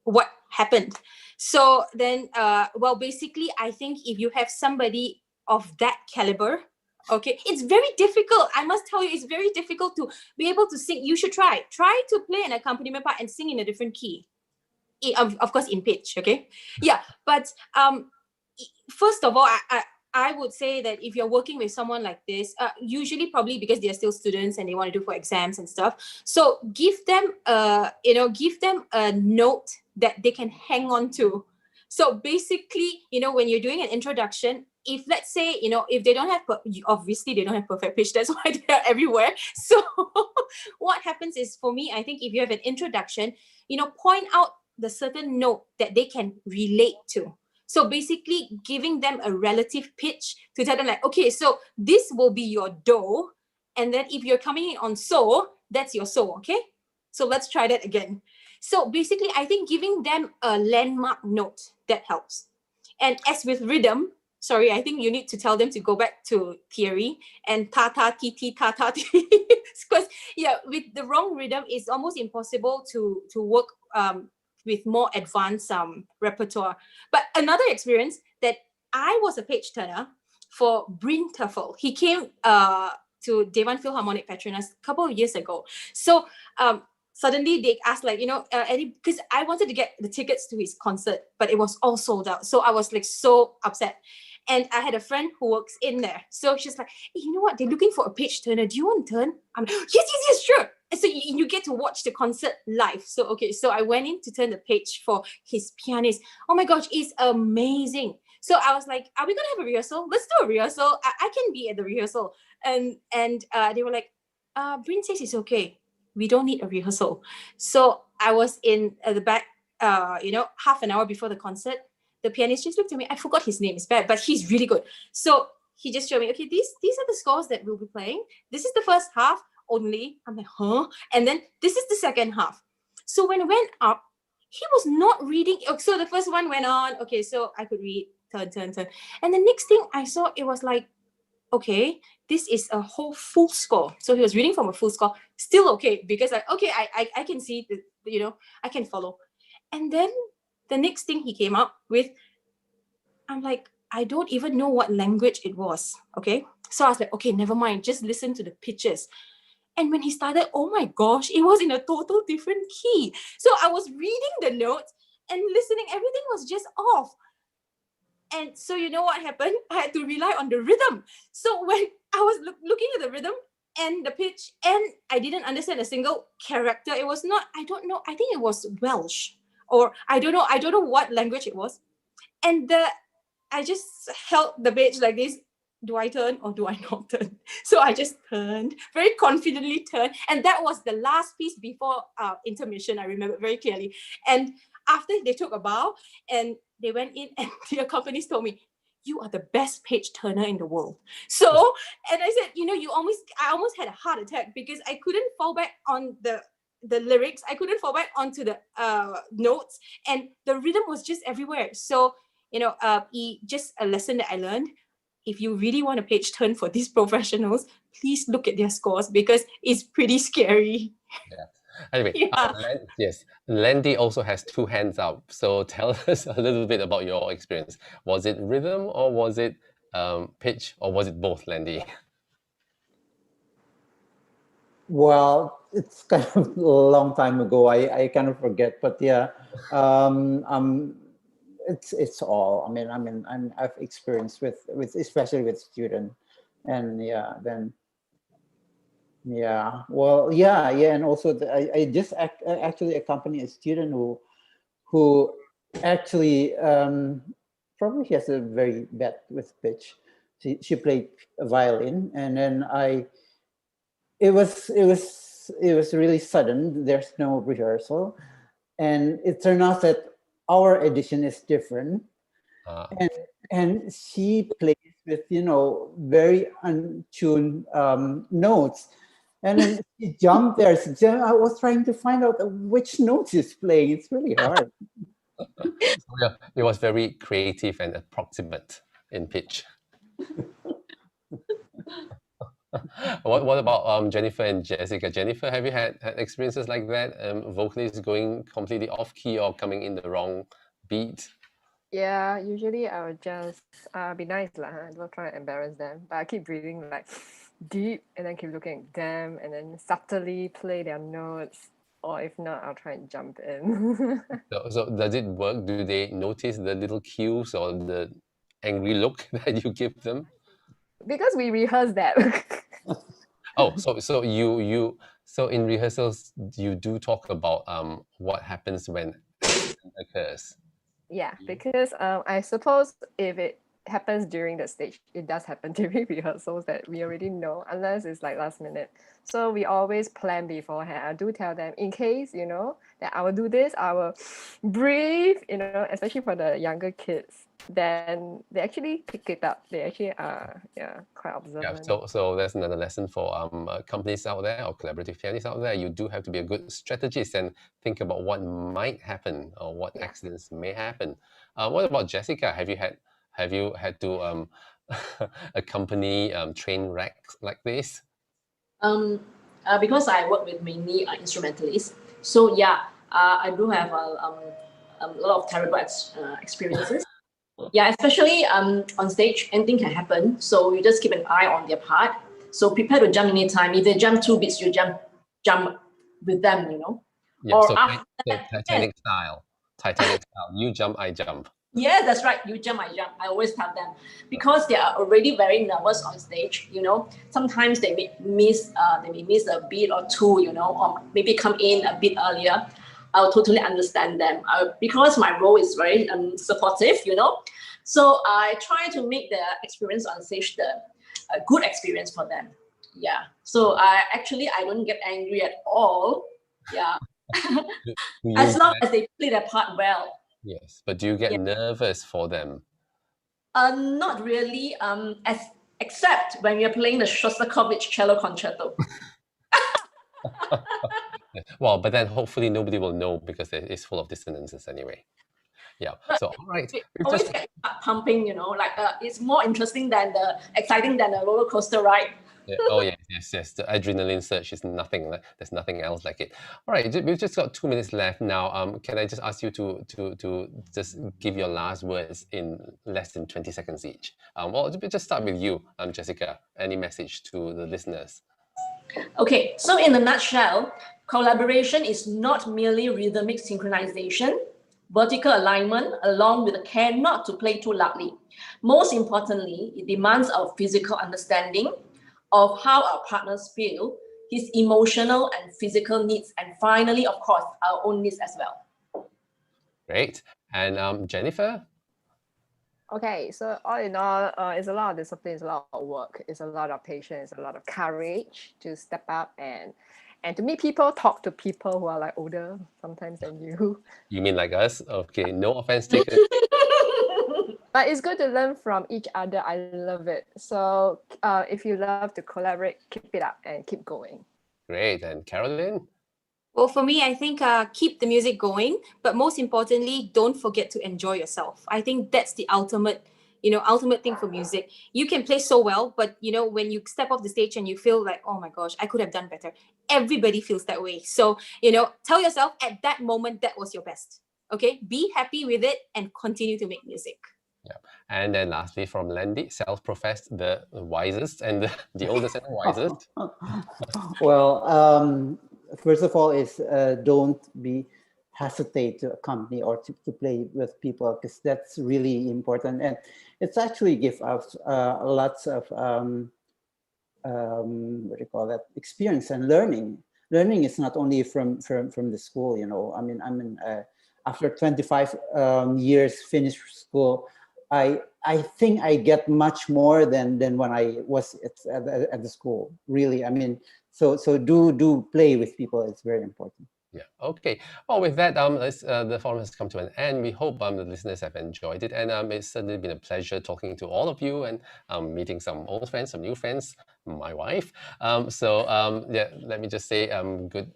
what happened. So then, well, basically, I think if you have somebody of that caliber, okay, it's very difficult. I must tell you, it's very difficult to be able to sing. You should try to play an accompaniment part and sing in a different key. Of course, in pitch, okay? Yeah, but first of all, I would say that if you're working with someone like this, usually probably because they're still students and they want to do for exams and stuff. So give them a note that they can hang on to. So basically, you know, when you're doing an introduction, if let's say, you know, if they don't have, obviously they don't have perfect pitch, that's why they're everywhere. So what happens is, for me, I think if you have an introduction, you know, point out the certain note that they can relate to. So basically giving them a relative pitch to tell them like, okay, so this will be your do. And then if you're coming in on so, that's your so, okay? So let's try that again. So basically, I think giving them a landmark note, that helps. And as with rhythm, sorry, I think you need to tell them to go back to theory and ta-ta-ti-ti, ta-ta-ti. Because yeah, with the wrong rhythm, it's almost impossible to work with more advanced repertoire. But another experience that I was a page turner for Bryn Terfel. He came to Dewan Philharmonic Petronas a couple of years ago. So suddenly they asked like, you know, because I wanted to get the tickets to his concert, but it was all sold out. So I was like so upset. And I had a friend who works in there. So she's like, hey, you know what? They're looking for a page turner. Do you want to turn? I'm like, yes, sure. And so you get to watch the concert live. So, okay, so I went in to turn the page for his pianist. Oh my gosh, it's amazing. So I was like, are we going to have a rehearsal? Let's do a rehearsal. I can be at the rehearsal. And they were like, Bryn says it's okay. We don't need a rehearsal. So I was in the back, half an hour before the concert. The pianist just looked at me. I forgot his name. It's bad, but he's really good. So he just showed me, okay, these are the scores that we'll be playing. This is the first half only. I'm like, huh? And then this is the second half. So when it went up, he was not reading. So the first one went on. Okay, so I could read, turn. And the next thing I saw, it was like, okay, this is a whole full score. So he was reading from a full score. Still okay, because I can see, I can follow. And then the next thing he came up with, I'm like, I don't even know what language it was, okay? So I was like, okay, never mind, just listen to the pitches. And when he started, oh my gosh, it was in a total different key. So I was reading the notes and listening, everything was just off. And so you know what happened? I had to rely on the rhythm. So when I was looking at the rhythm and the pitch, and I didn't understand a single character, it was not, I don't know, I think it was Welsh. Or I don't know what language it was. And I just held the page like this. Do I turn or do I not turn? So I just turned, very confidently turned. And that was the last piece before intermission, I remember very clearly. And after they took a bow and they went in, and the accompanist told me, you are the best page turner in the world. So, and I said, I almost had a heart attack because I couldn't fall back on the lyrics. I couldn't fall back onto the notes, and the rhythm was just everywhere. So, just a lesson that I learned. If you really want a page turn for these professionals, please look at their scores because it's pretty scary. Yeah. Anyway, yes, Landy also has 2 hands up. So tell us a little bit about your experience. Was it rhythm or was it pitch or was it both, Landy? Well, it's kind of a long time ago. I kind of forget, but yeah, it's all. I mean, I've experienced with especially with students, and yeah, then Yeah, well, yeah, and also I just actually accompany a student who actually probably has a very bad with pitch. She played a violin, and then it was really sudden. There's no rehearsal, and it turned out that our edition is different, and she plays with very untuned notes. And then she jumped there. I was trying to find out which notes she's playing. It's really hard. Yeah, it was very creative and approximate in pitch. What about Jennifer and Jessica? Jennifer, have you had experiences like that? Vocalists going completely off key or coming in the wrong beat? Yeah, usually I would just be nice lah. Don't try to embarrass them. But I keep breathing like deep and then keep looking at them and then subtly play their notes. Or if not, I'll try and jump in. So does it work? Do they notice the little cues or the angry look that you give them? Because we rehearse that. Oh, so in rehearsals you do talk about what happens when accident occurs. Yeah, because I suppose if it happens during the stage, it does happen during rehearsals that we already know, unless it's like last minute. So we always plan beforehand. I do tell them in case, that I will do this, I will breathe, especially for the younger kids. Then they actually pick it up. They actually are, quite observant. Yeah, so that's another lesson for companies out there or collaborative pianists out there. You do have to be a good strategist and think about what might happen or what accidents may happen. What about Jessica? Have you had to accompany train wrecks like this? Because I work with mainly instrumentalists, so I do have a lot of terrible experiences. Yeah, especially on stage, anything can happen. So you just keep an eye on their part. So prepare to jump anytime. If they jump 2 beats, you jump with them, Yeah, Or so after Titanic style. You jump, I jump. Yeah, that's right. You jump, I jump. I always tell them because they are already very nervous on stage. Sometimes they may miss a beat or two. Or maybe come in a bit earlier. I'll totally understand them because my role is very supportive. So I try to make the experience on stage a good experience for them. Yeah. So I don't get angry at all. Yeah. As long as they play their part well. Yes, but do you get nervous for them? Not really. Except when you're playing the Shostakovich cello concerto. Well, but then hopefully nobody will know because it's full of dissonances anyway. Yeah. So all right. Always get pumping. It's more exciting than the roller coaster ride. Yeah. Oh yes. The adrenaline surge is nothing. There's nothing else like it. All right, we've just got 2 minutes left now. Can I just ask you to just give your last words in less than 20 seconds each? Well, just start with you, Jessica. Any message to the listeners? Okay, so in a nutshell, collaboration is not merely rhythmic synchronization, vertical alignment, along with the care not to play too loudly. Most importantly, it demands our physical understanding of how our partners feel, his emotional and physical needs, and finally, of course, our own needs as well. Great. And Jennifer? Okay, so all in all, it's a lot of discipline, it's a lot of work, it's a lot of patience, a lot of courage to step up and to meet people, talk to people who are like older sometimes than you. You mean like us? Okay, no offense taken. But it's good to learn from each other. I love it. So if you love to collaborate, keep it up and keep going. Great. And Carolyn? Well, for me, I think keep the music going, but most importantly, don't forget to enjoy yourself. I think that's the ultimate thing for music. You can play so well, but when you step off the stage and you feel like, oh my gosh, I could have done better. Everybody feels that way. So, tell yourself at that moment that was your best. Okay, be happy with it and continue to make music. Yeah. And then lastly, from Landy, self-professed the wisest and the oldest and the wisest. Well, first of all, is don't hesitate to accompany or to play with people, because that's really important, and it's actually give us lots of what do you call that, experience and learning. Learning is not only from the school, you know. I mean, after 25 years finished school, I think I get much more than when I was at the school. Really, I mean, so do play with people. It's very important. Yeah. Okay. Well, with that, the forum has come to an end. We hope the listeners have enjoyed it, and it's certainly been a pleasure talking to all of you and meeting some old friends, some new friends, my wife. Yeah, let me just say good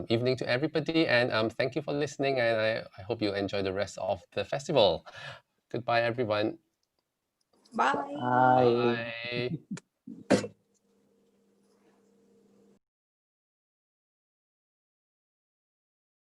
evening to everybody, and thank you for listening. And I hope you enjoy the rest of the festival. Goodbye, everyone. Bye. Bye. Bye.